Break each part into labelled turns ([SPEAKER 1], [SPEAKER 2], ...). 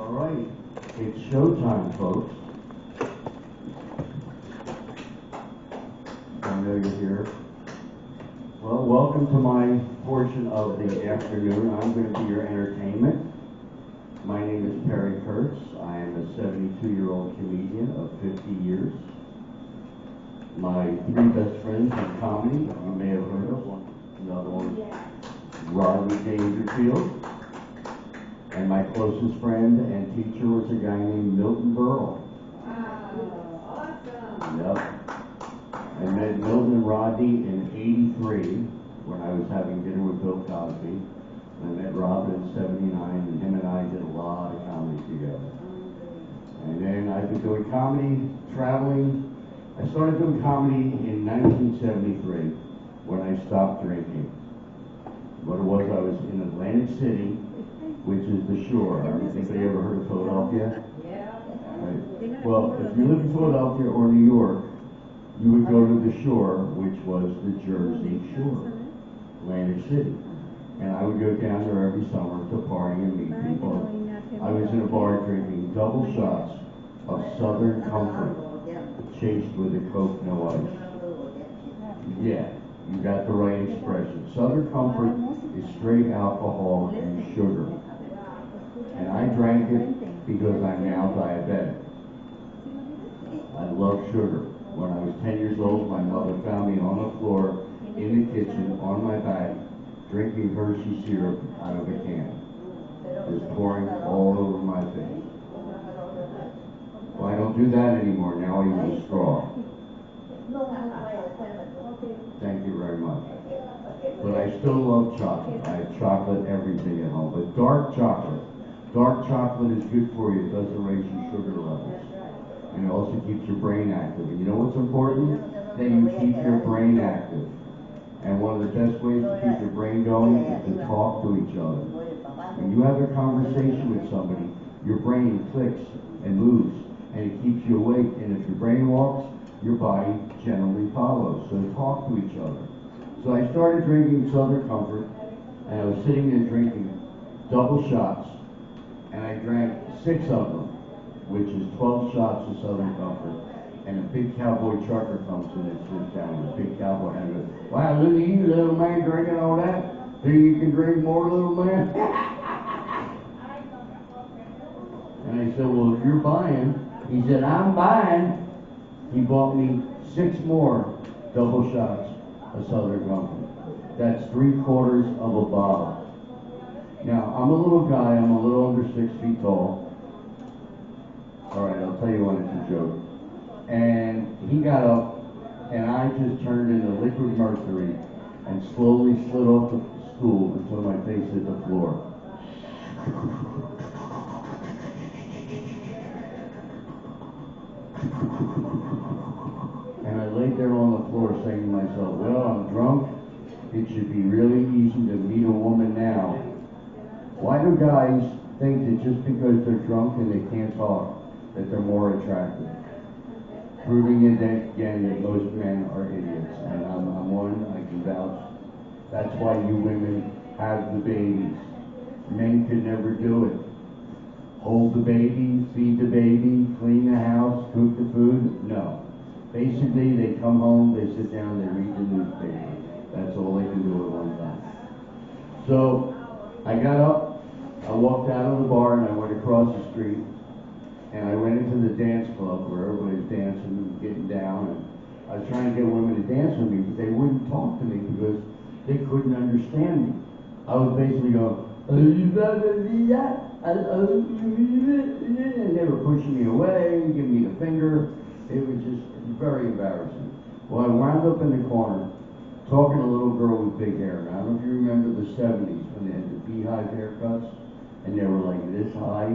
[SPEAKER 1] All right, it's showtime, folks. I know you're here. Well, welcome to my portion of the afternoon. I'm going to be your entertainment. My name is Perry Kurtz. I am a 72-year-old comedian of 50 years. My three best friends in comedy, you may have heard of one. Another one, Rodney Dangerfield. And my closest friend and teacher was a guy named Milton Berle.
[SPEAKER 2] Wow, awesome.
[SPEAKER 1] Yep. I met Milton and Rodney in '83 when I was having dinner with Bill Cosby. I met Robin in '79, and him and I did a lot of comedy together. And then I've been doing comedy, traveling. I started doing comedy in 1973 when I stopped drinking. What it was, I was in Atlantic City, which is the shore. Anybody ever heard of Philadelphia?
[SPEAKER 2] Yeah.
[SPEAKER 1] Right. Well, if you live in Philadelphia or New York, you would go to the shore, which was the Jersey Shore, Atlantic City. And I would go down there every summer to party and meet people. I was in a bar drinking double shots of Southern Comfort, chased with a Coke, no ice. Yeah, you got the right expression. Southern Comfort is straight alcohol and sugar. And I drank it because I'm now diabetic. I love sugar. When I was 10 years old, my mother found me on the floor in the kitchen on my back, drinking Hershey syrup out of a can. It was pouring all over my face. Well, I don't do that anymore. Now I use a straw. Thank you very much. But I still love chocolate. I have chocolate everything at home. But dark chocolate. Dark chocolate is good for you. It doesn't raise your sugar levels. And it also keeps your brain active. And you know what's important? That you keep your brain active. And one of the best ways to keep your brain going is to talk to each other. When you have a conversation with somebody, your brain clicks and moves, and it keeps you awake. And if your brain walks, your body generally follows. So talk to each other. So I started drinking Southern Comfort, and I was sitting there drinking double shots. And I drank 6 of them, which is 12 shots of Southern Comfort. And a big cowboy trucker comes in and sits down. A big cowboy and goes, "Wow, look at you, little man, drinking all that. Think you can drink more, little man?" And I said, "Well, if you're buying," he said, "I'm buying." He bought me 6 more double shots of Southern Comfort. That's 3/4 of a bottle. Now, I'm a little guy, I'm a little under 6 feet tall. All right, I'll tell you when it's a joke. And he got up, and I just turned into liquid mercury and slowly slid off the stool until my face hit the floor. And I laid there on the floor saying to myself, well, I'm drunk. It should be really easy to meet a woman now. Why do guys think that just because they're drunk and they can't talk, that they're more attractive? Proving it again that most men are idiots. And I'm one, I can vouch. That's why you women have the babies. Men could never do it. Hold the baby, feed the baby, clean the house, cook the food. No. Basically, they come home, they sit down, they read the newspaper. That's all they can do at one time. So, I got up, I walked out of the bar, and I went across the street, and I went into the dance club where everybody's dancing and getting down, and I was trying to get women to dance with me, but they wouldn't talk to me because they couldn't understand me. I was basically going, and they were pushing me away, giving me the finger. It was just very embarrassing. Well, I wound up in the corner, talking to a little girl with big hair. Now, I don't know if you remember the 70s when they had the beehive haircuts, and they were like this high.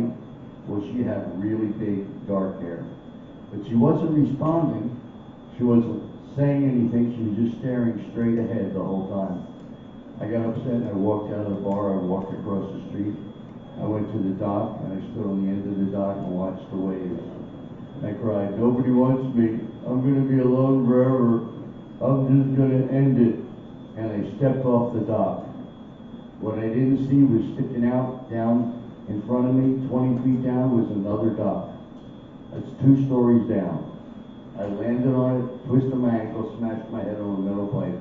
[SPEAKER 1] Well, she had really big, dark hair. But she wasn't responding. She wasn't saying anything. She was just staring straight ahead the whole time. I got upset and I walked out of the bar. I walked across the street. I went to the dock, and I stood on the end of the dock and watched the waves. I cried, nobody wants me. I'm going to be alone forever. I'm just going to end it. And I stepped off the dock. What I didn't see was sticking out down In front of me, 20 feet down, was another dock. That's 2 stories down. I landed on it, twisted my ankle, smashed my head on a metal pipe,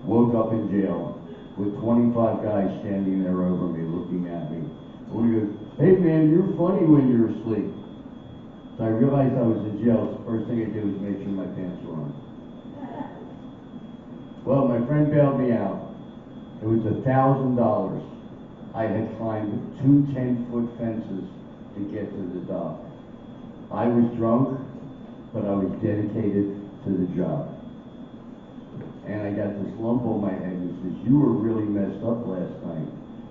[SPEAKER 1] woke up in jail with 25 guys standing there over me, looking at me. One goes, "Hey man, you're funny when you're asleep." So I realized I was in jail. So the first thing I did was make sure my pants were on. Well, my friend bailed me out. It was $1,000. I had climbed 2 10-foot fences to get to the dock. I was drunk, but I was dedicated to the job. And I got this lump on my head. He says, "You were really messed up last night."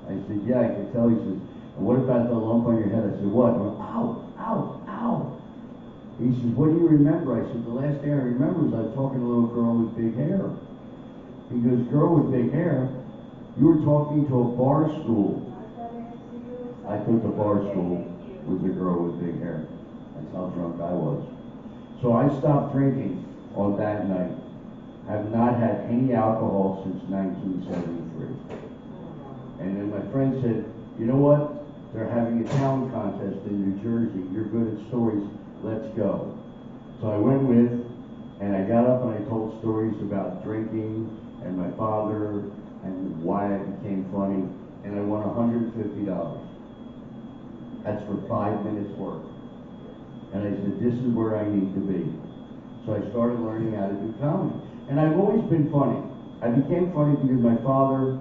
[SPEAKER 1] I said, "Yeah, I can tell." He says, "And what about the lump on your head?" I said, "What?" I went, "Ow, ow, ow." He says, "What do you remember?" I said, "The last thing I remember is I was talking to a little girl with big hair." He goes, "Girl with big hair? You were talking to a bar stool." I thought the bar stool was a girl with big hair. That's how drunk I was. So I stopped drinking on that night. I have not had any alcohol since 1973. And then my friend said, "You know what? They're having a talent contest in New Jersey. You're good at stories. Let's go." So I went with, and I got up and I told stories about drinking and my father and why I became funny, and I won $150. That's for 5 minutes work. And I said, "This is where I need to be." So I started learning how to do comedy. And I've always been funny. I became funny because my father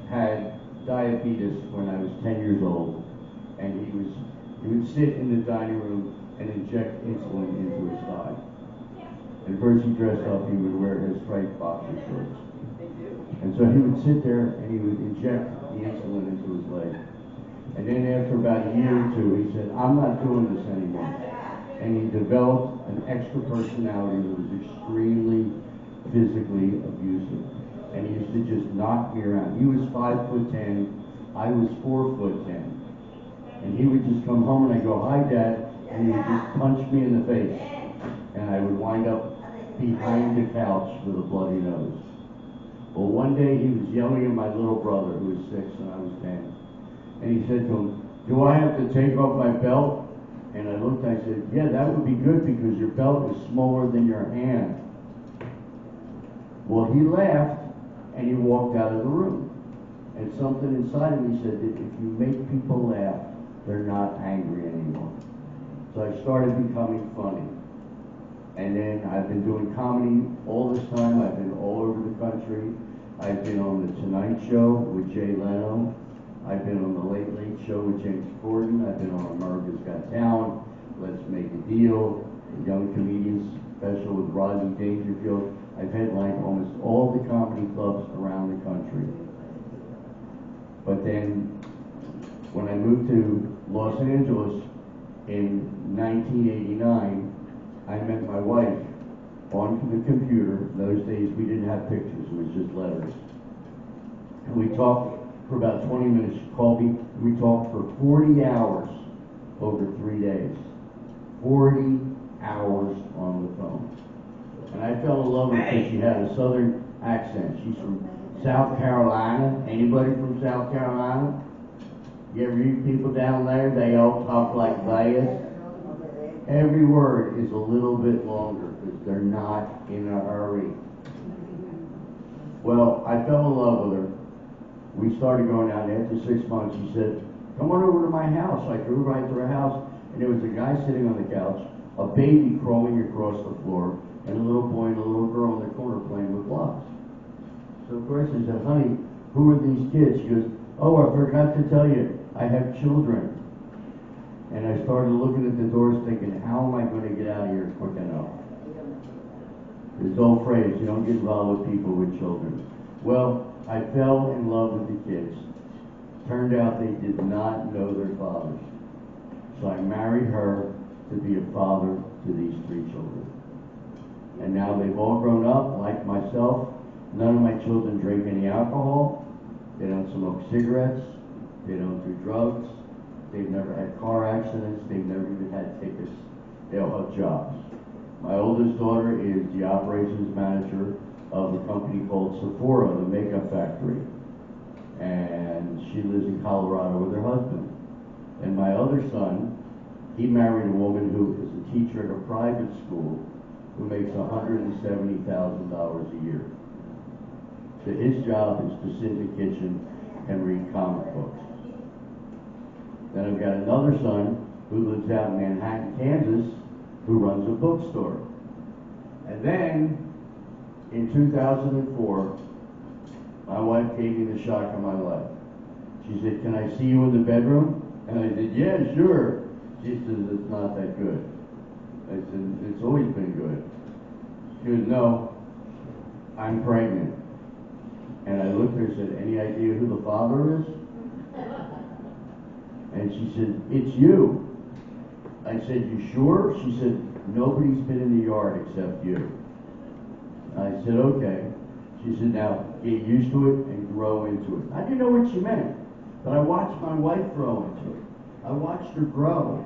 [SPEAKER 1] had diabetes when I was 10 years old, and he would sit in the dining room and inject insulin into his thigh. And first he dressed up, he would wear his striped boxer shorts. And so he would sit there and he would inject the insulin into his leg. And then after about a year or 2, he said, "I'm not doing this anymore." And he developed an extra personality that was extremely physically abusive. And he used to just knock me around. He was 5'10", I was 4'10". And he would just come home and I'd go, "Hi, Dad," and he would just punch me in the face. And I would wind up behind the couch with a bloody nose. Well, one day he was yelling at my little brother, who was 6 and I was 10. And he said to him, "Do I have to take off my belt?" And I looked and I said, "Yeah, that would be good because your belt is smaller than your hand." Well, he laughed and he walked out of the room. And something inside of me said that if you make people laugh, they're not angry anymore. So I started becoming funny. And then I've been doing comedy all this time. I've been all over the country. I've been on The Tonight Show with Jay Leno. I've been on The Late Late Show with James Corden. I've been on America's Got Talent, Let's Make a Deal, the Young Comedians Special with Rodney Dangerfield. I've headlined almost all the comedy clubs around the country. But then, when I moved to Los Angeles in 1989, I met my wife on the computer. In those days, we didn't have pictures, it was just letters. And we talked for about 20 minutes. She called me. We talked for 40 hours over 3 days. 40 hours on the phone. And I fell in love with her because she had a southern accent. She's from South Carolina. Anybody from South Carolina? You ever meet people down there? They all talk like this. Every word is a little bit longer because they're not in a hurry. Well, I fell in love with her. We started going out, and after 6 months, she said, "Come on over to my house." I drove right to her house, and there was a guy sitting on the couch, a baby crawling across the floor, and a little boy and a little girl in the corner playing with blocks. So of course I said, "Honey, who are these kids?" She goes, "Oh, I forgot to tell you, I have children." And I started looking at the doors thinking, how am I going to get out of here quick enough? This old phrase, you don't get involved with people with children. Well, I fell in love with the kids. Turned out they did not know their fathers. So I married her to be a father to these 3 children. And now they've all grown up, like myself. None of my children drink any alcohol. They don't smoke cigarettes. They don't do drugs. They've never had car accidents. They've never even had tickets. They all have jobs. My oldest daughter is the operations manager of a company called Sephora, the makeup factory. And she lives in Colorado with her husband. And my other son, he married a woman who is a teacher at a private school who makes $170,000 a year. So his job is to sit in the kitchen and read comic books. Then I've got another son who lives out in Manhattan, Kansas, who runs a bookstore. And then, in 2004, my wife gave me the shock of my life. She said, "Can I see you in the bedroom?" And I said, "Yeah, sure." She says, "It's not that good." I said, "It's always been good." She goes, "No, I'm pregnant." And I looked at her and said, "Any idea who the father is?" And she said, "It's you." I said, "You sure?" She said, "Nobody's been in the yard except you." I said, "Okay." She said, "Now get used to it and grow into it." I didn't know what she meant, but I watched my wife grow into it. I watched her grow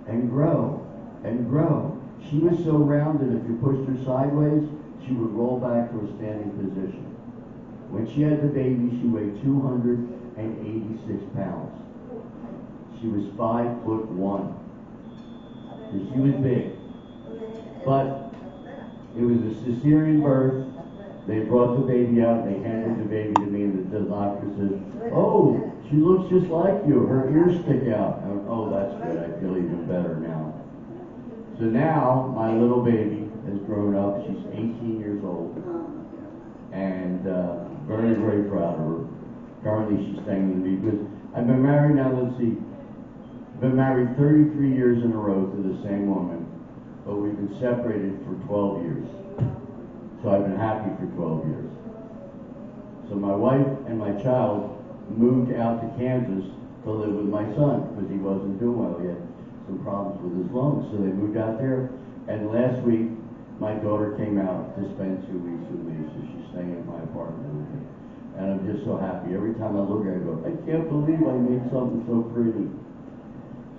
[SPEAKER 1] and grow and grow. She was so rounded, if you pushed her sideways, she would roll back to a standing position. When she had the baby, she weighed 286 pounds. She was 5'1". So she was big. But it was a cesarean birth. They brought the baby out, they handed the baby to me, and the doctor said, "Oh, she looks just like you. Her ears stick out." I went, "Oh, that's good. I feel even better now." So now, my little baby has grown up. She's 18 years old. And very, very proud of her. Currently, she's staying with me because I've been married now, let's see, been married 33 years in a row to the same woman, but we've been separated for 12 years. So I've been happy for 12 years. So my wife and my child moved out to Kansas to live with my son because he wasn't doing well. He had some problems with his lungs. So they moved out there. And last week, my daughter came out to spend 2 weeks with me. So she's staying in my apartment with me. And I'm just so happy. Every time I look at her, I go, "I can't believe I made something so pretty."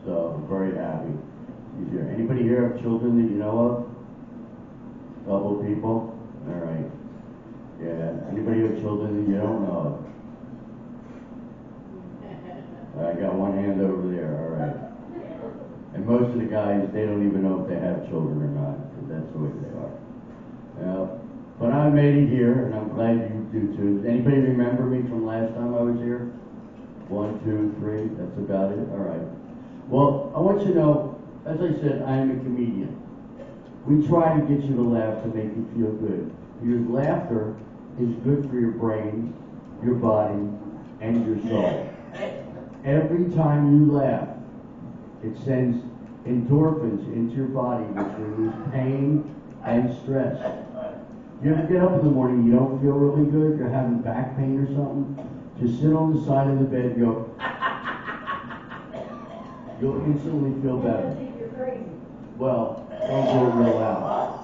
[SPEAKER 1] So I'm very happy. Is there anybody here have children that you know of? Couple people? All right. Yeah. Anybody have children that you don't know of? I got one hand over there. All right. And most of the guys, they don't even know if they have children or not, because that's the way they are. But I made it here, and I'm glad you do too. Does anybody remember me from last time I was here? 1, 2, 3. That's about it. All right. Well, I want you to know, as I said, I am a comedian. We try to get you to laugh to make you feel good. Because laughter is good for your brain, your body, and your soul. Every time you laugh, it sends endorphins into your body, which relieves pain and stress. You ever get up in the morning, you don't feel really good, you're having back pain or something, just sit on the side of the bed and go, you'll instantly feel better. Well, don't do it real loud.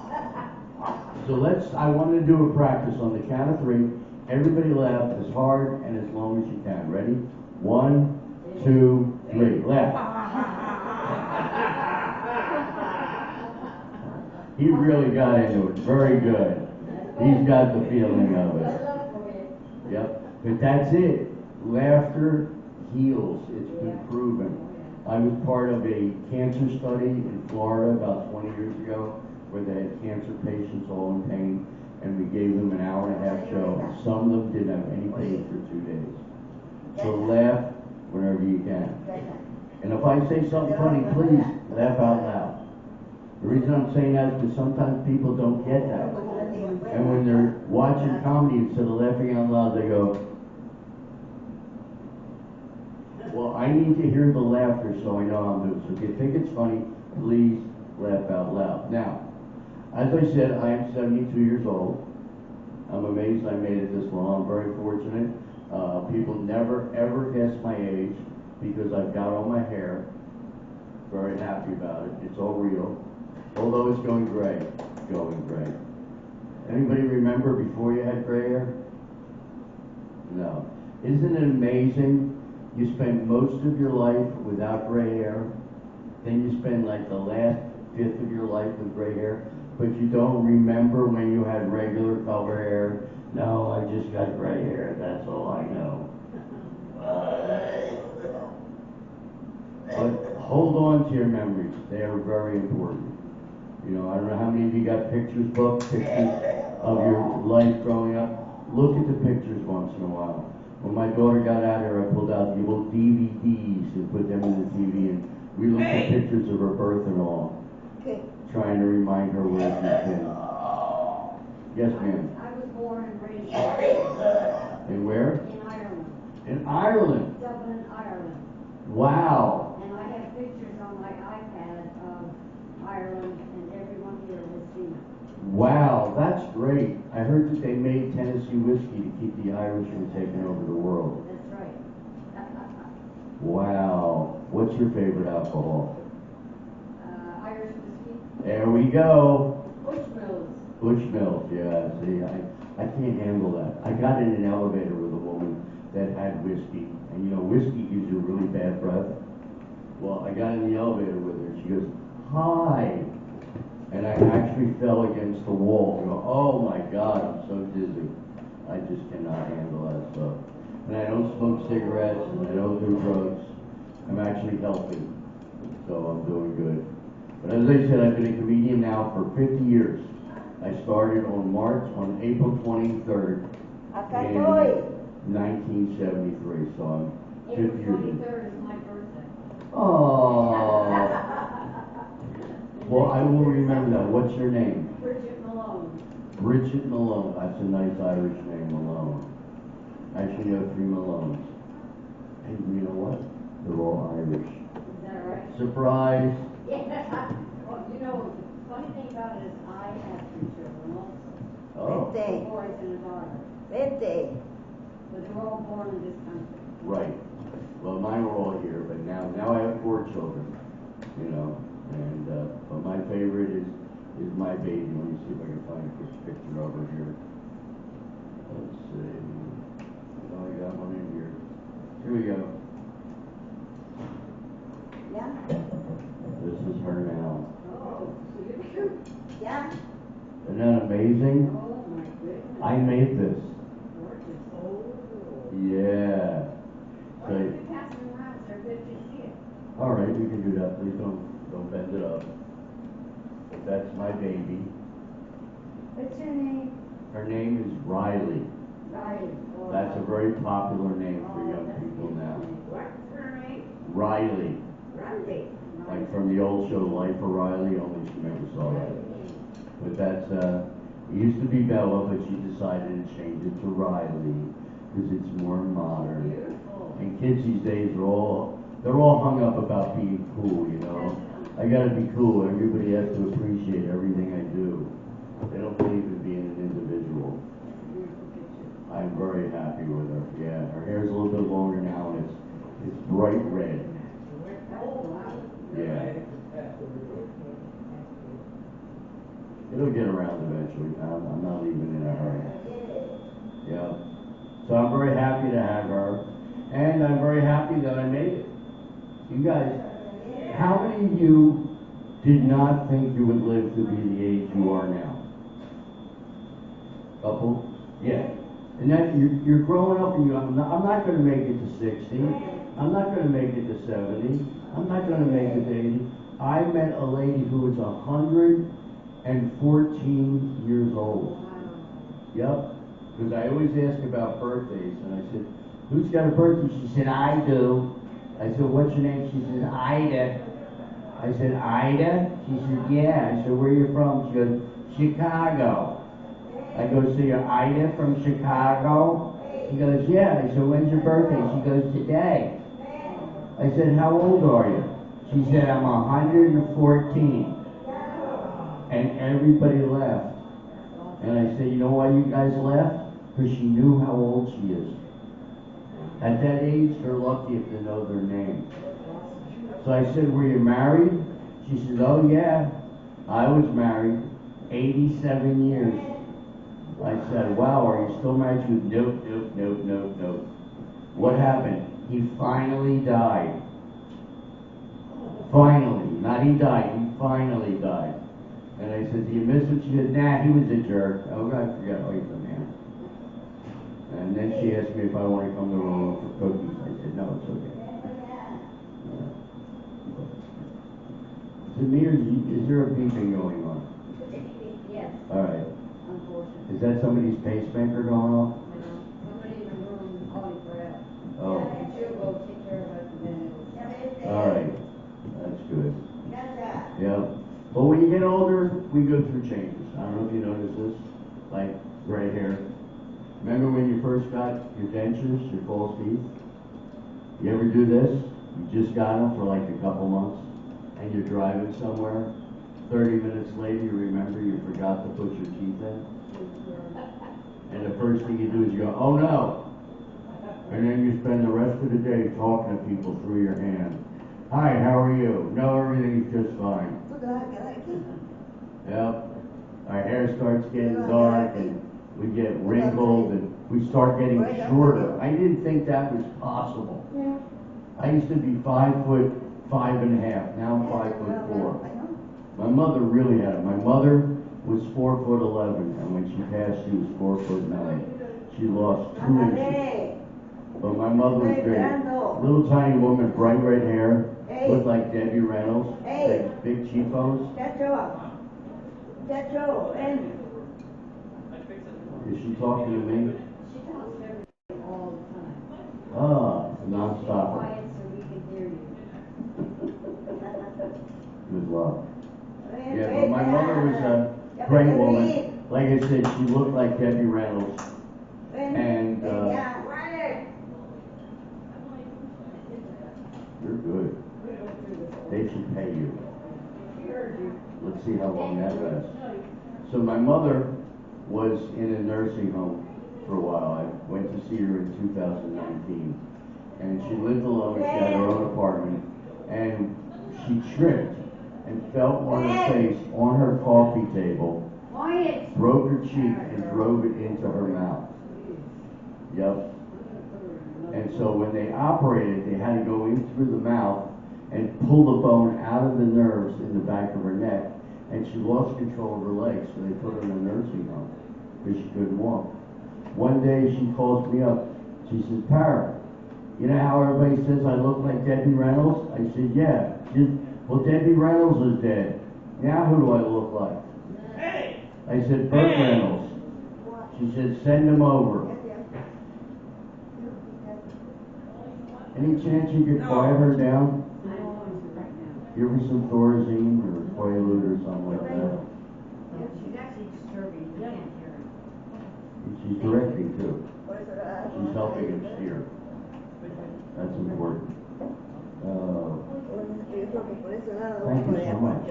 [SPEAKER 1] So I want to do a practice on the count of 3. Everybody laugh as hard and as long as you can. Ready? 1, 2, 3. Laugh. He really got into it. Very good. He's got the feeling of it. Yep. But that's it. Laughter heals. It's been proven. I was part of a cancer study in Florida about 20 years ago where they had cancer patients all in pain, and we gave them an hour-and-a-half show, and some of them didn't have any pain for 2 days. So laugh whenever you can. And if I say something funny, please laugh out loud. The reason I'm saying that is because sometimes people don't get that. And when they're watching comedy, instead of laughing out loud, they go, "Well, I need to hear the laughter so I know I'm doing." So if you think it's funny, please laugh out loud. Now, as I said, I am 72 years old. I'm amazed I made it this long. I'm very fortunate. People never, ever guess my age because I've got all my hair. Very happy about it. It's all real. Although it's going gray. It's going gray. Anybody remember before you had gray hair? No. Isn't it amazing? You spend most of your life without gray hair. Then you spend like the last fifth of your life with gray hair. But you don't remember when you had regular color hair. No, I just got gray hair. That's all I know. But hold on to your memories. They are very important. You know, I don't know how many of you got pictures booked, pictures of your life growing up. Look at the pictures once in a while. When my daughter got out here, I pulled out the old DVDs and put them in the TV, and we looked at pictures of her birth and all, trying to remind her where she's been. Yes, ma'am.
[SPEAKER 2] I was born and raised in Ireland.
[SPEAKER 1] And where?
[SPEAKER 2] In Ireland.
[SPEAKER 1] In Ireland.
[SPEAKER 2] Dublin, Ireland.
[SPEAKER 1] Wow.
[SPEAKER 2] And I have pictures on my iPad of Ireland, and everyone here has seen it.
[SPEAKER 1] Wow, that's great. I heard that they made Tennessee whiskey to keep the Irish from taking over the world.
[SPEAKER 2] That's right.
[SPEAKER 1] Wow. What's your favorite alcohol?
[SPEAKER 2] Irish whiskey.
[SPEAKER 1] There we go.
[SPEAKER 2] Bushmills.
[SPEAKER 1] Bushmills, yeah. See, I can't handle that. I got in an elevator with a woman that had whiskey. And you know, whiskey gives you really bad breath. Well, I got in the elevator with her. She goes, "Hi." And I actually fell against the wall. I go, "Oh my God, I'm so dizzy. I just cannot handle that stuff." And I don't smoke cigarettes, and I don't do drugs. I'm actually healthy, so I'm doing good. But as I said, I've been a comedian now for 50 years. I started on April 23rd in 1973, so I'm 50
[SPEAKER 2] April
[SPEAKER 1] years in.
[SPEAKER 2] 23rd is my birthday.
[SPEAKER 1] Oh. Well, I will remember that. What's your name?
[SPEAKER 2] Bridget Malone.
[SPEAKER 1] Bridget Malone. That's a nice Irish name, Malone. I actually know 3 Malones. And you know what? They're all Irish.
[SPEAKER 2] Is that right?
[SPEAKER 1] Surprise!
[SPEAKER 2] Yeah. Well, you know, the funny thing about it is I have 3 children also.
[SPEAKER 1] Oh,
[SPEAKER 2] 2 boys and a daughter. But they're all born in this country.
[SPEAKER 1] right. Well, mine were all here, but now I have 4 children. You know, and but my favorite is my baby. Let me see if I can find a quick picture of her here. Let's see. Oh, I got one in here. Here we go.
[SPEAKER 2] Yeah?
[SPEAKER 1] This is her now.
[SPEAKER 2] Oh, so you're cute. Yeah?
[SPEAKER 1] Isn't that amazing?
[SPEAKER 2] Oh, my goodness.
[SPEAKER 1] I made this.
[SPEAKER 2] Gorgeous. Oh.
[SPEAKER 1] Yeah.
[SPEAKER 2] Why don't you pass them around? They're good to see it.
[SPEAKER 1] All right, we can do that. Please don't bend it up. That's my baby.
[SPEAKER 2] What's your name?
[SPEAKER 1] Her name is Riley.
[SPEAKER 2] Riley. Oh,
[SPEAKER 1] That's a very popular name for young
[SPEAKER 2] that's
[SPEAKER 1] people now.
[SPEAKER 2] What's her name?
[SPEAKER 1] Riley.
[SPEAKER 2] Riley.
[SPEAKER 1] Like from the old show Life of Riley, only she never saw that. But that's, it used to be Bella, but she decided to change it to Riley because it's more modern.
[SPEAKER 2] Beautiful.
[SPEAKER 1] And kids these days they're all hung up about being cool, you know. I gotta be cool. Everybody has to appreciate everything I do. They don't believe in being an individual. I'm very happy with her. Yeah, her hair's a little bit longer now, and it's bright red.
[SPEAKER 2] Oh, wow.
[SPEAKER 1] Yeah. It'll get around eventually. I'm not leaving in a hurry. Yeah. So I'm very happy to have her, and I'm very happy that I made it. You guys, how many of you did not think you would live to be the age you are now? Couple? Yeah. And that you're growing up, and I'm not going to make it to 60. I'm not going to make it to 70. I'm not going to make it to 80. I met a lady who was 114 years old. Yep. Because I always ask about birthdays, and I said, "Who's got a birthday?" She said, "I do." I said, "What's your name?" She said, "Ida." I said, "Ida?" She said, "Yeah." I said, "Where are you from?" She goes, "Chicago." I go, "So you're Ida from Chicago?" She goes, "Yeah." I said, "When's your birthday?" She goes, "Today." I said, "How old are you?" She said, "I'm 114. And everybody laughed. And I said, "You know why you guys laughed? Because she knew how old she is. At that age, they're lucky if they know their name." So I said, "Were you married?" She said, "Oh yeah, I was married, 87 years." I said, "Wow, are you still married?" She goes, "Nope. What happened?" "He finally died." Finally, not he died, he finally died. And I said, "Do you miss him?" She said, "Nah, he was a jerk." Oh, I forgot, oh, he's a man. And then she asked me if I want to come to her room for cookies. I said, "No, it's okay." Yeah. Samir, is there a beeping going on?
[SPEAKER 2] Yes,
[SPEAKER 1] All right.
[SPEAKER 2] unfortunately.
[SPEAKER 1] Is that somebody's pacemaker going off?
[SPEAKER 2] Somebody in the room calling for help.
[SPEAKER 1] Oh.
[SPEAKER 2] And she'll go take care of it in minutes.
[SPEAKER 1] All right. That's good. Yeah. But when you get older, we go through changes. I don't know if you notice this, like gray hair. Remember when you first got your dentures, your false teeth? You ever do this? You just got them for like a couple months, and you're driving somewhere. 30 minutes later, you remember you forgot to put your teeth in. And the first thing you do is you go, oh no! And then you spend the rest of the day talking to people through your hand. Hi, how are you? No, everything's just fine. Yep. Our hair starts getting dark and we get wrinkled and we start getting shorter. I didn't think that was possible. I used to be 5'5", now I'm 5'4". My mother really had it. My mother was 4'11", and when she passed, she was 4'9". She lost 2 inches. But my mother was great. Little tiny woman, bright red hair, looked like Debbie Reynolds, like big cheapos. Is she talking to me?
[SPEAKER 2] She talks to everybody all the time.
[SPEAKER 1] Ah, non-stop.
[SPEAKER 2] Quiet so we can hear you.
[SPEAKER 1] Good luck. Yeah, but my mother was a great woman. Like I said, she looked like Debbie Reynolds. And you're good. They should pay you. Let's see how long that lasts. So my mother was in a nursing home for a while. I went to see her in 2019. And she lived alone. She had her own apartment. And she tripped and felt on her face on her coffee table, broke her cheek and drove it into her mouth. Yep. And so when they operated, they had to go in through the mouth and pull the bone out of the nerves in the back of her neck. And she lost control of her legs, so they put her in a nursing home because she couldn't walk. One day she calls me up. She says, Para, you know how everybody says I look like Debbie Reynolds? I said, yeah. She said, well, Debbie Reynolds is dead. Now who do I look like? I said, Burt Reynolds. She said, send him over. Any chance you could quiet her down?
[SPEAKER 2] I don't want to right now.
[SPEAKER 1] Give her some Thorazine or Quaalude or something like that.
[SPEAKER 2] Yeah, she's actually disturbing. You can't hear her.
[SPEAKER 1] And she's directing too. She's helping him steer. That's important. Thank you so much.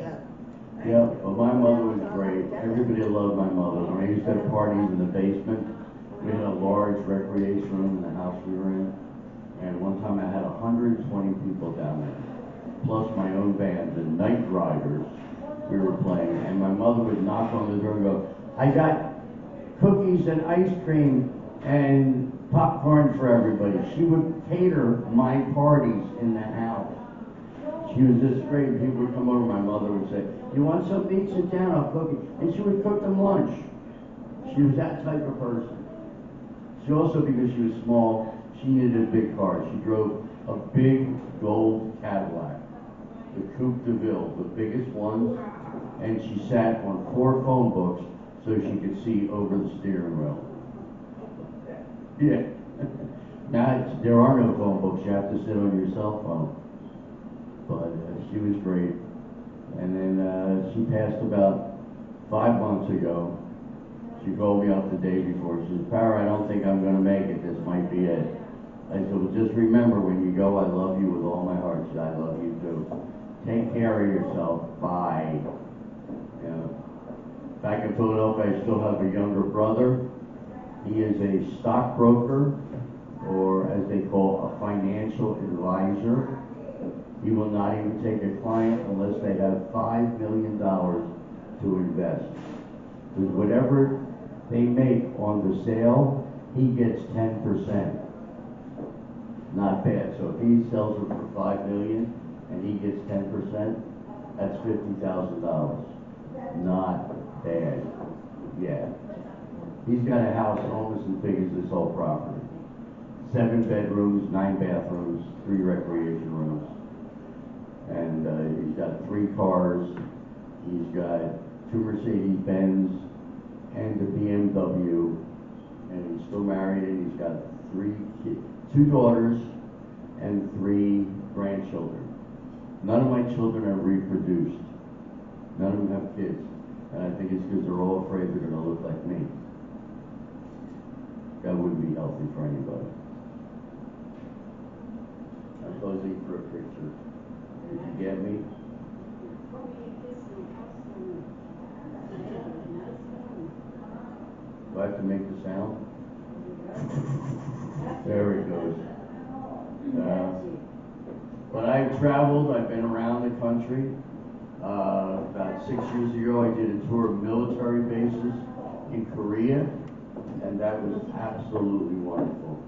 [SPEAKER 1] Yeah, well, my mother was great. Everybody loved my mother. When I used to have parties in the basement, we had a large recreation room in the house we were in. And one time I had 120 people down there, plus my own band, the Night Riders, we were playing. And my mother would knock on the door and go, I got cookies and ice cream and popcorn for everybody. She would cater my parties in the house. She was just great. People would come over, my mother would say, you want something? Sit down, I'll cook it. And she would cook them lunch. She was that type of person. She also, because she was small, she needed a big car. She drove a big gold Cadillac, the Coupe de Ville, the biggest one, and she sat on 4 phone books so she could see over the steering wheel. Yeah. Now, there are no phone books. You have to sit on your cell phone. But she was great. And then she passed about 5 months ago. She called me up the day before. She said, Para, I don't think I'm going to make it. This might be it. I said, well, just remember, when you go, I love you with all my heart. She said, I love you too. Take care of yourself. Bye. You know. Back in Philadelphia, I still have a younger brother. He is a stockbroker, or as they call, a financial advisor. He will not even take a client unless they have $5 million to invest. Because whatever they make on the sale, he gets 10%. Not bad. So if he sells it for $5 million and he gets 10%, that's $50,000. Not bad. Yeah. He's got a house almost as big as this whole property. 7 bedrooms, 9 bathrooms, 3 recreation rooms. And he's got 3 cars. He's got 2 Mercedes-Benz and a BMW, and he's still married, and he's got 3 kids, 2 daughters and 3 grandchildren. None of my children are reproduced. None of them have kids. And I think it's because they're all afraid they're going to look like me. That wouldn't be healthy for anybody. I'm posing for a picture. Did you get me? Do I have to make the sound? There it goes. But I've traveled, I've been around the country. About 6 years ago, I did a tour of military bases in Korea, and that was absolutely wonderful.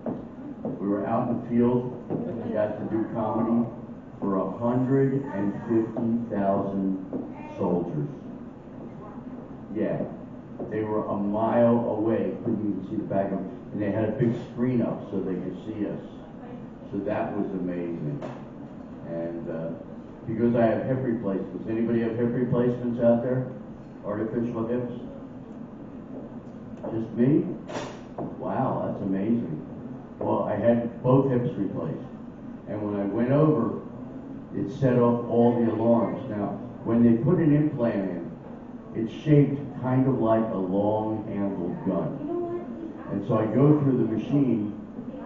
[SPEAKER 1] We were out in the field, and we got to do comedy for 150,000 soldiers. Yeah, they were a mile away, couldn't even see the back of them, and they had a big screen up so they could see us. So that was amazing. And because I have hip replacements. Anybody have hip replacements out there? Artificial hips? Just me? Wow, that's amazing. Well, I had both hips replaced. And when I went over, it set off all the alarms. Now, when they put an implant in, it's shaped kind of like a long-handled gun. And so I go through the machine,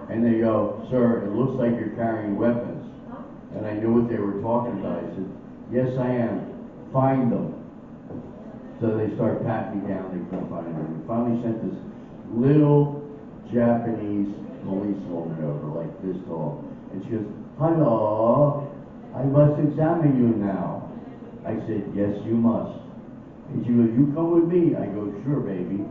[SPEAKER 1] and they go, "Sir, it looks like you're carrying weapons." And I knew what they were talking about. I said, "Yes, I am. Find them." So they start patting me down. They couldn't find them. We finally sent this little Japanese policewoman over, like this tall. And she goes, "Hello, I must examine you now." I said, "Yes, you must." And she goes, "You come with me." I go, "Sure, baby."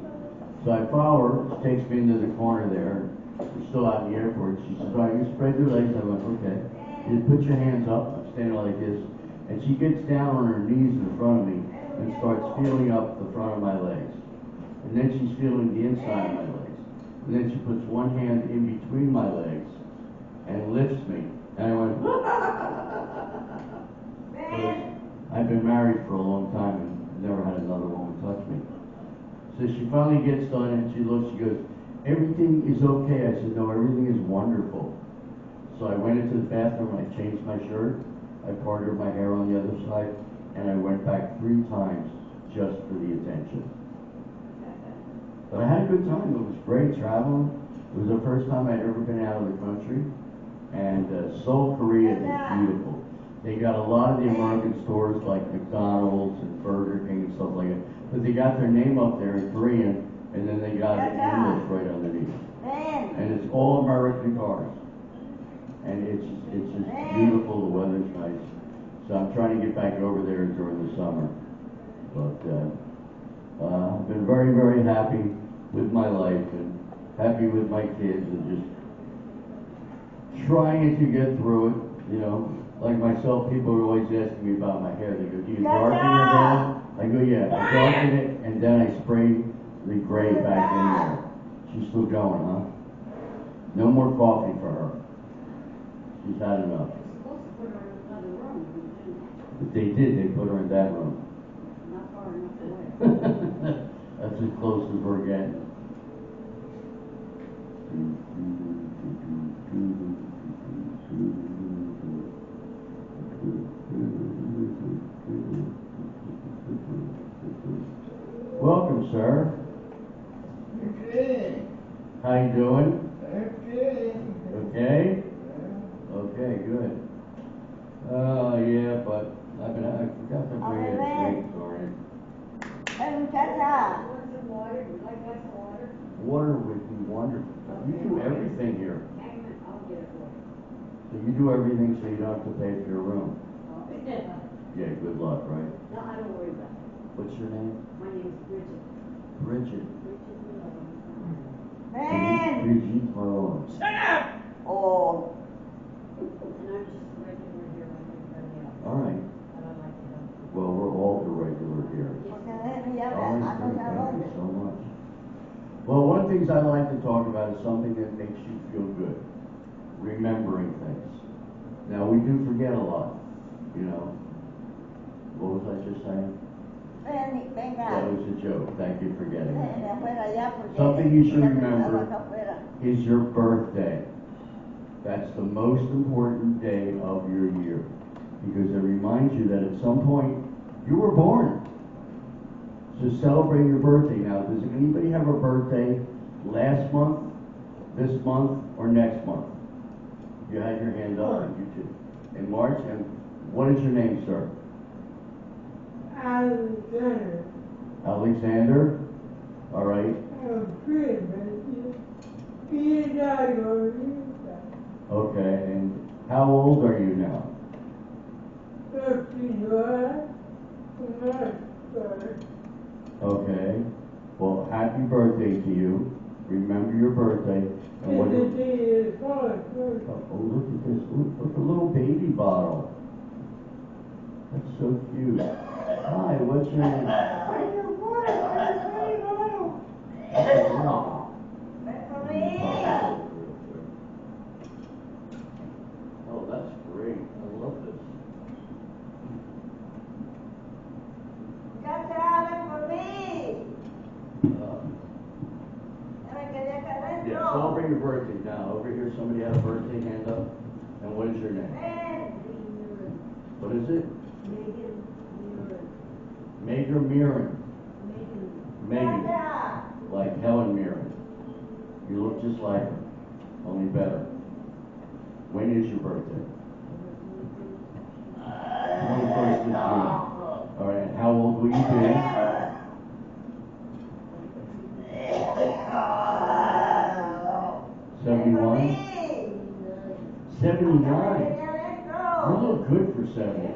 [SPEAKER 1] So I follow her. She takes me into the corner there. We're still out in the airport. She says, "All right, you spread your legs." I went, "Okay." You put your hands up. I'm standing like this. And she gets down on her knees in front of me and starts feeling up the front of my legs. And then she's feeling the inside of my legs. And then she puts one hand in between my legs and lifts me. And I went, I've been married for a long time and never had another woman touch me. So she finally gets done and she looks, she goes, "Everything is okay." I said, "No, everything is wonderful." So I went into the bathroom, I changed my shirt, I parted my hair on the other side, and I went back 3 times just for the attention. But I had a good time. It was great traveling. It was the first time I'd ever been out of the country. And Seoul, Korea is beautiful. They got a lot of the American stores like McDonald's and Burger King and stuff like that. But they got their name up there in Korean, and then they got it in English right underneath. And it's all American cars. And it's just beautiful, the weather's nice. So I'm trying to get back over there during the summer. But I've been very, very happy with my life and happy with my kids and just trying to get through it, you know. Like myself, people are always asking me about my hair. They go, "Do you darken your hair?" I go, "Yeah, I darken it and then I spray the gray back in there." She's still going, huh? No more coffee for her. She's had enough. But they did, they put her in that room.
[SPEAKER 2] Not far enough away.
[SPEAKER 1] That's as close as we're getting. Welcome, sir.
[SPEAKER 3] Good.
[SPEAKER 1] How you doing?
[SPEAKER 3] Good.
[SPEAKER 1] Okay? Okay, good. Yeah, but I forgot to bring a drink, sorry.
[SPEAKER 2] Want some water? Would you like a glass of water?
[SPEAKER 1] Water would be wonderful. You do everything here.
[SPEAKER 2] Hang on, I'll get it for you.
[SPEAKER 1] So you do everything so you don't have to pay for your room.
[SPEAKER 2] Yeah.
[SPEAKER 1] Yeah, good luck, right?
[SPEAKER 2] No, I don't worry about it.
[SPEAKER 1] What's your name?
[SPEAKER 2] My name's Bridget.
[SPEAKER 1] Bridget.
[SPEAKER 2] Bridget Malone.
[SPEAKER 1] Bridget Malone.
[SPEAKER 3] Shut up!
[SPEAKER 2] Oh. And I'm just regular here like everybody else.
[SPEAKER 1] All right.
[SPEAKER 2] But I like to help.
[SPEAKER 1] Well, we're all irregular here.
[SPEAKER 2] Yes.
[SPEAKER 1] Thank you so much. Well, one of the things I like to talk about is something that makes you feel good. Remembering things. Now, we do forget a lot, you know. just saying?
[SPEAKER 3] Ven, venga.
[SPEAKER 1] That was a joke. Thank you for getting
[SPEAKER 3] Ven
[SPEAKER 1] it.
[SPEAKER 3] afuera ya porque
[SPEAKER 1] Something you should
[SPEAKER 3] ya
[SPEAKER 1] remember
[SPEAKER 3] estamos afuera.
[SPEAKER 1] is your birthday. That's the most important day of your year, because it reminds you that at some point you were born. So celebrate your birthday. Now, does anybody have a birthday last month, this month, or next month? You had your hand up, you did. In March, and what is your name, sir?
[SPEAKER 4] Alexander.
[SPEAKER 1] Alexander? All right.
[SPEAKER 4] I'm good, man. You died already.
[SPEAKER 1] Okay, and how old are you now?
[SPEAKER 4] 51.
[SPEAKER 1] Okay. Well, happy birthday to you. Remember your birthday. And what
[SPEAKER 4] And the day is falling.
[SPEAKER 1] oh, look at this. Look, a little baby bottle. That's so cute. Hi, what's your name? Oh, that's great. I love this. Yeah, celebrate your birthday now. Over here, somebody had a birthday, hand up. And what is your name? What is it? Megan Mirren. Megan. Like Helen Mirren. You look just like her, only better. When is your birthday? 21st of June. All right, how old will you be? 71? 79? You look good for 79.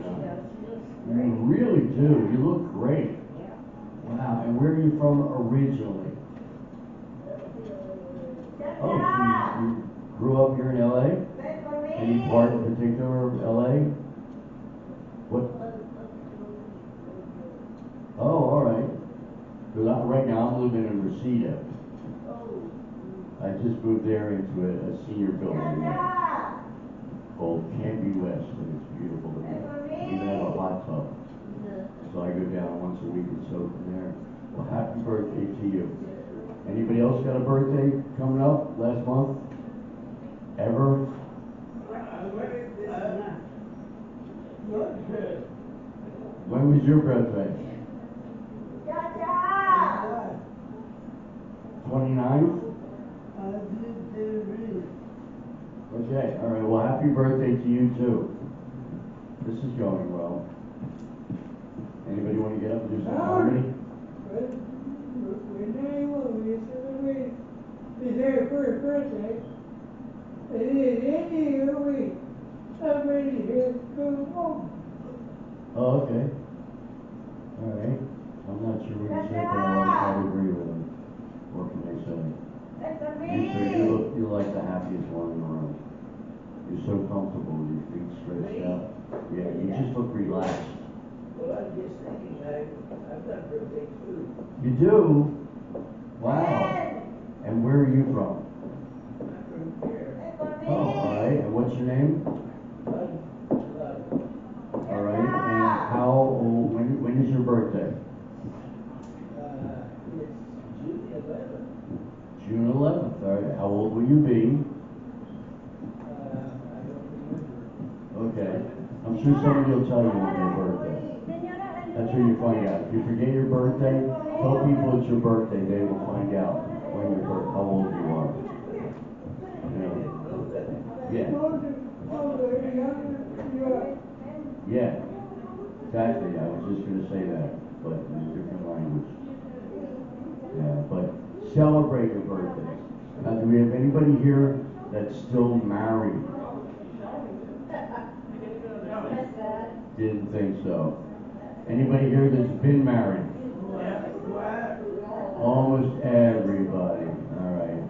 [SPEAKER 1] You really do. You look great. Wow, and where are you from originally? Oh, so you grew up here in LA? Any part in particular of LA? What? Oh, all right. Because right now I'm living in Reseda. I just moved there into a senior building there called Canby West, and it's beautiful to me. We even have a hot tub. So I go down once a week and soak in there. Well, happy birthday to you. Anybody else got a birthday coming up last month? Ever? When was your birthday? 29th? Okay, all right. Well, happy birthday to you too. This is going well. Anybody want to get up and do some comedy?
[SPEAKER 4] It's their first birthday. And then any other week, somebody has to go home.
[SPEAKER 1] Oh, okay. All right. I'm not sure what you said, but I'll agree with him. What can I say? You're like the happiest one in the room. You're so comfortable with your feet stretched out. Yeah, you just look relaxed.
[SPEAKER 5] Well, I'm just thinking, I've got birthday too.
[SPEAKER 1] You do? Wow. And where are you from?
[SPEAKER 5] I'm from here.
[SPEAKER 1] Oh, all right. And what's your name? All right. And how old? When is your birthday?
[SPEAKER 5] It's June 11th.
[SPEAKER 1] June 11th. All right. How old will you be?
[SPEAKER 5] I don't remember.
[SPEAKER 1] Okay. I'm sure somebody will tell you on your birthday. That's where you find out. If you forget your birthday, tell people it's your birthday. They will find out when your birthday, how old you are. You know? Yeah. Yeah. Exactly. I was just going to say that, but in a different language. Yeah. But celebrate your birthday. Now, do we have anybody here that's still married? Didn't think so. Anybody here that's been married? Almost everybody. All right.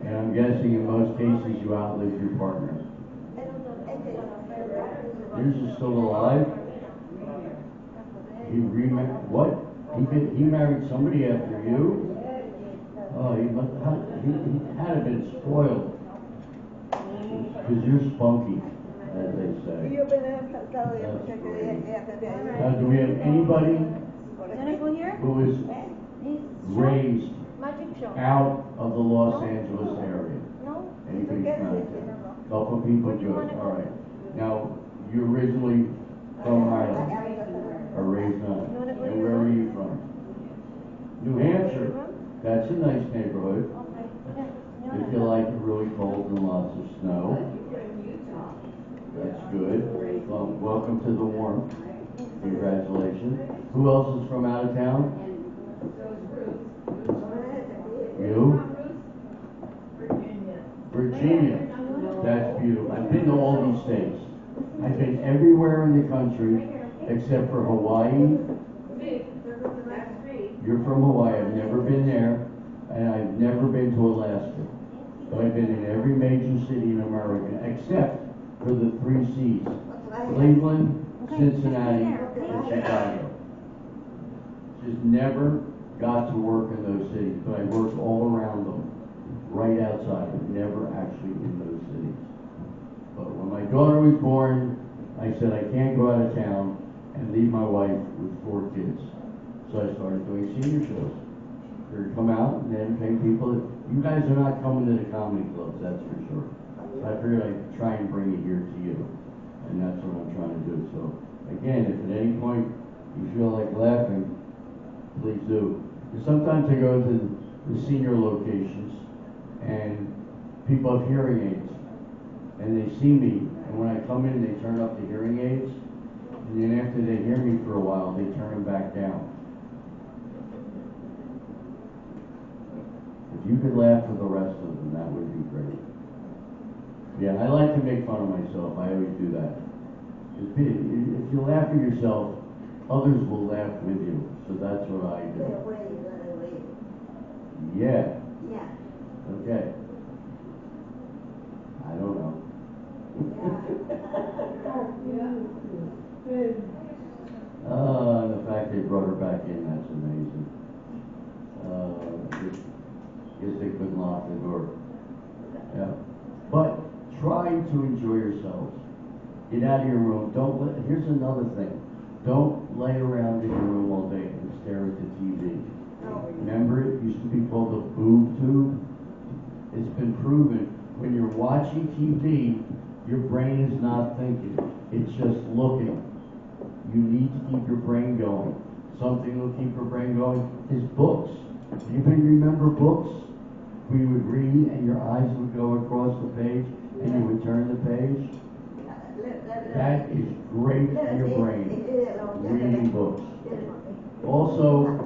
[SPEAKER 1] And I'm guessing in most cases you outlived your partner. Yours is still alive? He what? He married somebody after you? Oh, he had to been spoiled. Because you're spunky. as they say.
[SPEAKER 3] You've been in particularly.
[SPEAKER 1] Now, do we have anybody
[SPEAKER 6] Jennifer here?
[SPEAKER 1] who is raised
[SPEAKER 6] Magic show.
[SPEAKER 1] out of the Los Angeles area?
[SPEAKER 6] No?
[SPEAKER 1] Anybody from out there? Couple people, good, all right. Now, you originally from Ireland, or raised on, and where are you from? New Hampshire, that's a nice neighborhood.
[SPEAKER 6] Okay.
[SPEAKER 1] If you like it really cold and lots of snow,
[SPEAKER 5] You're in Utah.
[SPEAKER 1] that's good. Well, welcome to the warmth. Congratulations. Who else is from out of town?
[SPEAKER 2] And
[SPEAKER 5] So is Ruth.
[SPEAKER 1] You?
[SPEAKER 5] Virginia.
[SPEAKER 1] Virginia. That's beautiful. I've been to all these states. I've been everywhere in the country except for Hawaii.
[SPEAKER 5] That's me.
[SPEAKER 1] You're from Hawaii. I've never been there, and I've never been to Alaska. But I've been in every major city in America except for the 3 C's. Cleveland, Cincinnati, and Chicago. Just never got to work in those cities, but I worked all around them, right outside, but never actually in those cities. But when my daughter was born, I said I can't go out of town and leave my wife with 4 kids. So I started doing senior shows. To come out and entertain people. You guys are not coming to the comedy clubs, that's for sure. So I figured I'd try and bring it here to you. And that's what I'm trying to do. So again, if at any point you feel like laughing, please do. Because sometimes I go to the senior locations and people have hearing aids. And they see me, and when I come in, they turn up the hearing aids. And then after they hear me for a while, they turn them back down. If you could laugh with the rest of them, that would be great. Yeah, I like to make fun of myself. I always do that. If you laugh at yourself, others will laugh with you. So that's what I do. Yeah.
[SPEAKER 3] Yeah.
[SPEAKER 1] Okay. I don't know. The fact they brought her back in, that's amazing. Guess they couldn't lock the door. Yeah. But try to enjoy yourselves. Get out of your room. Here's another thing. Don't lay around in your room all day and stare at the TV. Remember, it used to be called the boob tube. It's been proven when you're watching TV, your brain is not thinking. It's just looking. You need to keep your brain going. Something will keep your brain going is books. Anybody remember books? We would read and your eyes would go across the page and you would turn the page. That is great for your brain, reading books. Also,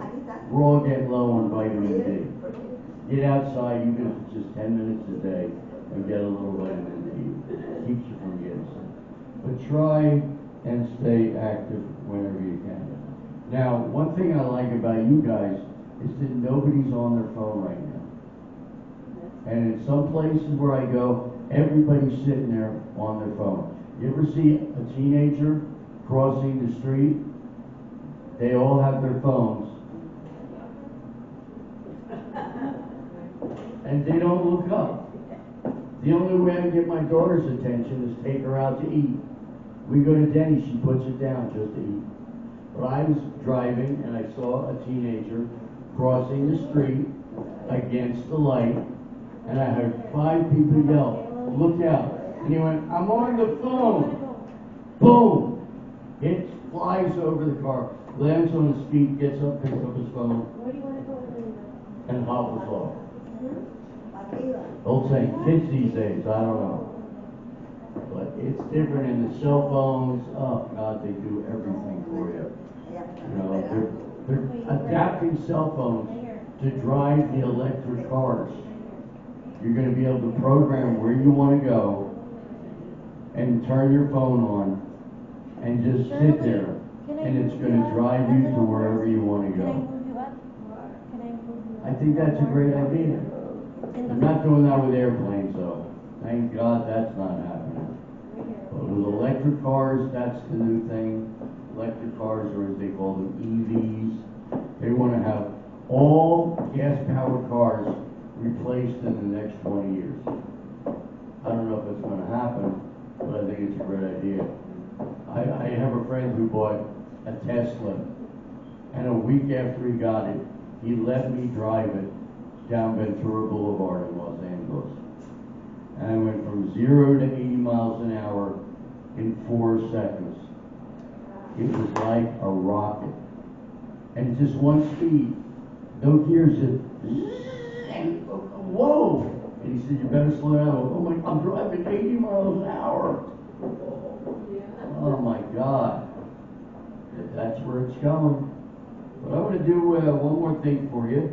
[SPEAKER 1] we're all getting low on vitamin D. Get outside, even if it's just 10 minutes a day, and get a little vitamin D. It keeps you from getting sick. But try and stay active whenever you can. Now, one thing I like about you guys is that nobody's on their phone right now. And in some places where I go, everybody's sitting there on their phone. You ever see a teenager crossing the street? They all have their phones. And they don't look up. The only way I can get my daughter's attention is take her out to eat. We go to Denny's, she puts it down just to eat. But I was driving and I saw a teenager crossing the street against the light, and I heard 5 people yell, "Look out." And he went, "I'm on the phone." Boom! It flies over the car, lands on his feet, gets up, picks up his phone,
[SPEAKER 6] Where do you want to go with it?
[SPEAKER 1] and hobbles off. Old saying, kids these days, I don't know. But it's different in the cell phones. Oh God, they do everything for you. You know, they're adapting cell phones to drive the electric cars. You're going to be able to program where you want to go and turn your phone on and just sit there, and it's going to drive you to wherever you want to
[SPEAKER 6] Can I
[SPEAKER 1] go.
[SPEAKER 6] move you up? Can I move you up?
[SPEAKER 1] I think that's a great idea. I'm not doing that with airplanes, though. Thank God that's not happening. But with electric cars, that's the new thing. Electric cars, or as they call them, EVs. They want to have all gas-powered cars replaced in the next 20 years. I don't know if it's going to happen, but I think it's a great idea. I have a friend who bought a Tesla, and a week after he got it, he let me drive it down Ventura Boulevard in Los Angeles. And I went from 0 to 80 miles an hour in 4 seconds. It was like a rocket. And just one speed, no gears, just, and whoa! And he said, you better slow down. Oh my, I'm driving 80 miles an hour. Oh my God. That's where it's going. But I want to do one more thing for you.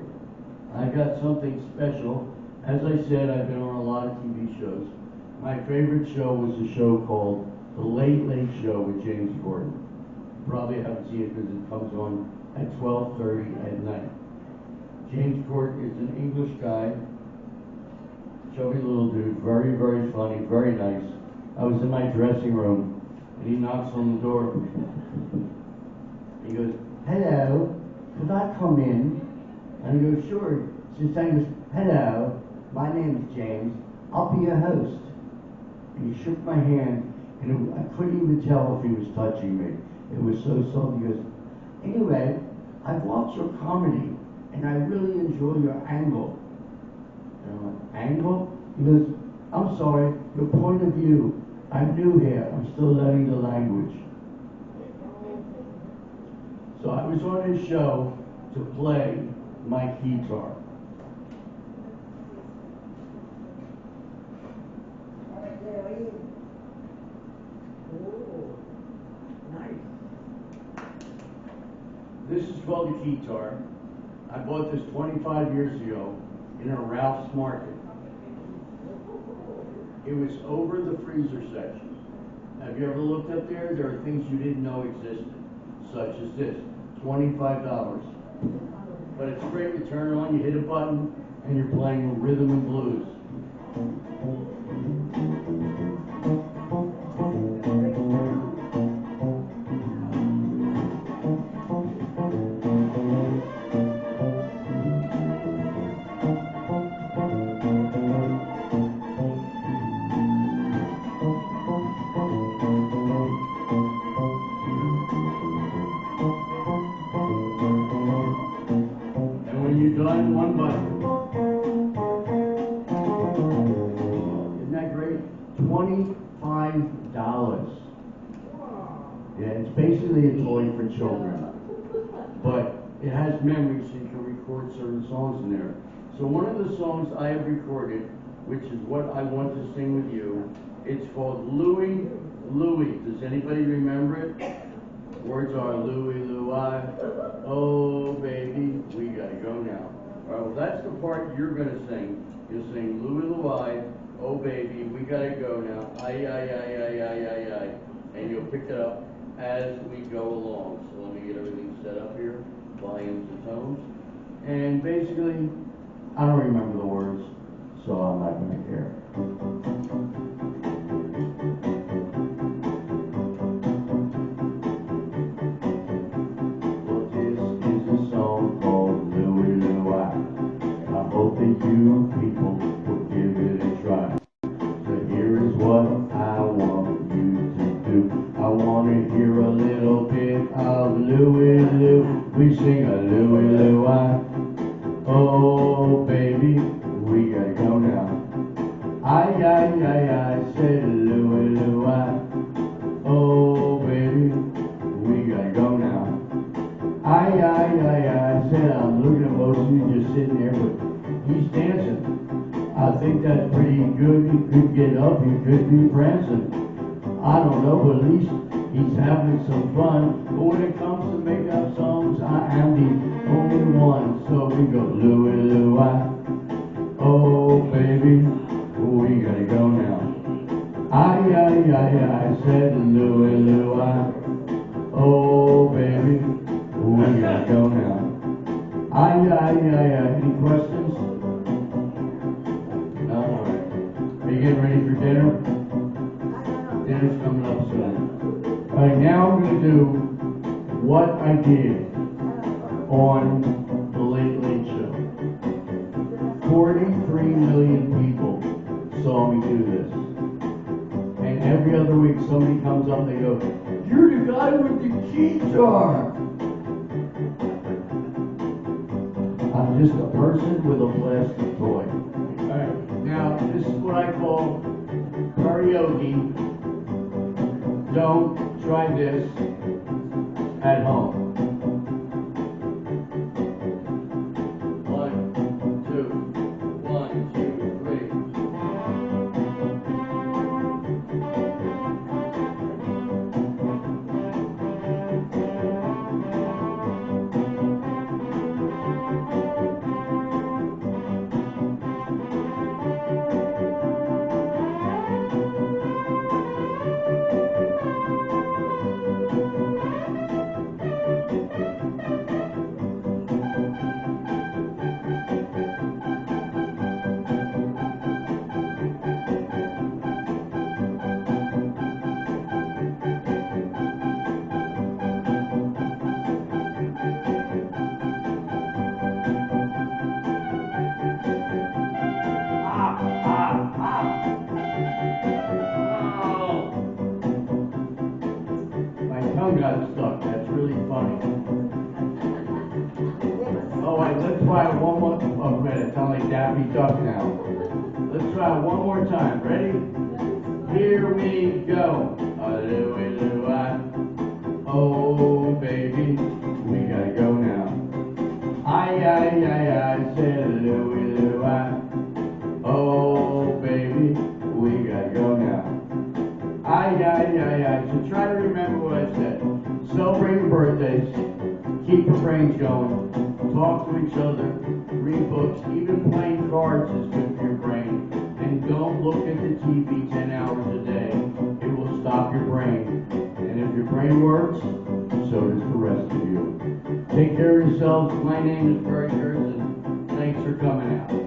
[SPEAKER 1] I got something special. As I said, I've been on a lot of TV shows. My favorite show was a show called The Late Late Show with James Corden. You probably haven't seen it because it comes on at 12:30 at night. James Corden is an English guy, chubby little dude, very, very funny, very nice. I was in my dressing room, and he knocks on the door. He goes, hello, could I come in? And I go, sure. She's saying, hello, my name's James, I'll be your host. And he shook my hand, and I couldn't even tell if he was touching me. It was so soft. He goes, anyway, I've watched your comedy, and I really enjoy your angle. And I'm like, angle? He goes, I'm sorry, your point of view. I'm new here, I'm still learning the language. So I was on his show to play my guitar.
[SPEAKER 5] Oh, nice.
[SPEAKER 1] This is called the guitar. I bought this 25 years ago in a Ralph's Market. It was over the freezer section. Have you ever looked up there? There are things you didn't know existed, such as this, $25. But it's great to turn on, you hit a button, and you're playing rhythm and blues. Done one button. Isn't that great? $25. Yeah, it's basically a toy for children, but it has memory, so you can record certain songs in there. So one of the songs I have recorded, which is what I want to sing with you, it's called Louie, Louie. Does anybody remember it? Words are Louie, Louie, oh baby, we gotta go now. All right, well that's the part you're gonna sing. You'll sing Louie, Louie, oh baby, we gotta go now. Ay, ay, ay, ay, ay, ay, ay. And you'll pick it up as we go along. So let me get everything set up here, volumes and tones. And basically, I don't remember the words, so I'm not gonna care. You people will give it a try. So here is what I want you to do. I want to hear a little bit of Louie, Lou. We sing a Louie, Louie. Oh baby, we gotta go now. Ay, ay, ay, ay, said Louie, Louie. Oh baby, we gotta go now. Ay, ay, ay, ay, said I'm looking at most of you just sitting there, but he's dancing. I think that's pretty good. He could get up, he could be prancing. I don't know, but at least he's having some fun. But when it comes to making up songs, I am the only one. So we go Louie, Louie. Oh baby, we gotta go now. Ay, ay, ay, ay, said Louie, Louie. Oh baby, we gotta go now. Ay, ay, ay, ay. Any questions? No? All right. Are you getting ready for dinner? Dinner's coming up soon. All right, now I'm going to do what I did on The Late Late Show. 43 million people saw me do this. And every other week somebody comes up and they go, "You're the guy with the guitar." I'm just a person with a plastic toy. Alright, now this is what I call karaoke. Don't try this at home. 1, 2, 1, 2, 3. My tongue got stuck. That's really funny. Oh wait, let's try it one more. Oh man, it sounds like Daffy Duck now. Let's try it one more time. Ready? Here we go. Oh baby, we gotta go now. I said oh baby, we gotta go now. So try to remember what I said. Celebrate your birthdays. Keep your brains going. Talk to each other. Read books. Even playing cards is good for your brain. And don't look at the TV 10 hours a day. It will stop your brain. And if your brain works, so does the rest of you. Take care of yourselves. My name is Kurtz, and thanks for coming out.